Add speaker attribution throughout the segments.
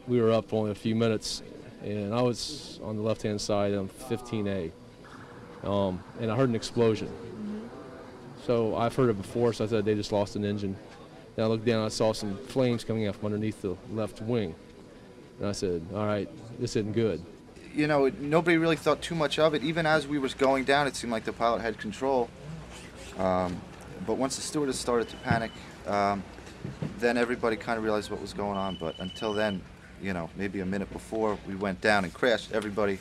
Speaker 1: we were up only a few minutes, and I was on the left-hand side on 15A, and I heard an explosion. So I've heard it before, so I said they just lost an engine. And I looked down, I saw some flames coming out from underneath the left wing. And I said, all right, this isn't good.
Speaker 2: You know, nobody really thought too much of it. Even as we was going down, it seemed like the pilot had control. But once the stewardess started to panic, then everybody kind of realized what was going on. But until then, you know, maybe a minute before we went down and crashed, everybody,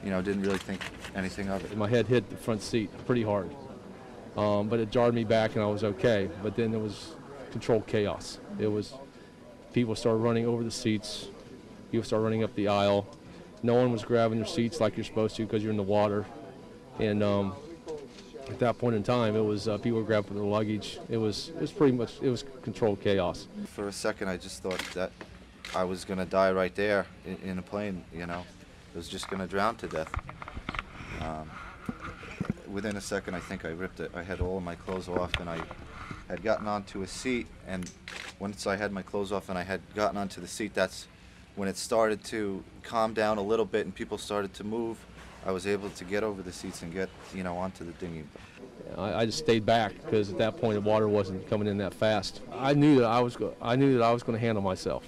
Speaker 2: you know, didn't really think anything of it.
Speaker 1: My head hit the front seat pretty hard. But it jarred me back and I was okay. But then it was controlled chaos. It was, people started running over the seats. People started running up the aisle. No one was grabbing their seats like you're supposed to because you're in the water. And at that point in time, it was people were grabbing their luggage. It was pretty much, it was controlled chaos.
Speaker 2: For a second, I just thought that I was going to die right there in a plane, you know. I was just going to drown to death. Within a second, I think I ripped it. I had all of my clothes off, and I had gotten onto a seat. And once I had my clothes off and I had gotten onto the seat, that's when it started to calm down a little bit and people started to move. I was able to get over the seats and get, you know, onto the dinghy.
Speaker 1: I just stayed back because at that point the water wasn't coming in that fast. I knew that I was going to handle myself.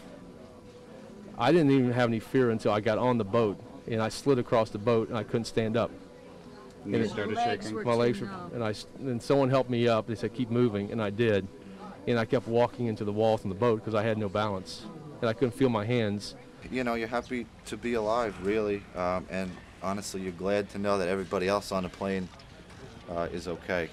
Speaker 1: I didn't even have any fear until I got on the boat and I slid across the boat and I couldn't stand up.
Speaker 3: And you started shaking.
Speaker 1: My legs were, and someone helped me up. They said keep moving, and I did. And I kept walking into the walls on the boat because I had no balance and I couldn't feel my hands.
Speaker 2: You know, you're happy to be alive, really, and honestly, you're glad to know that everybody else on the plane is okay.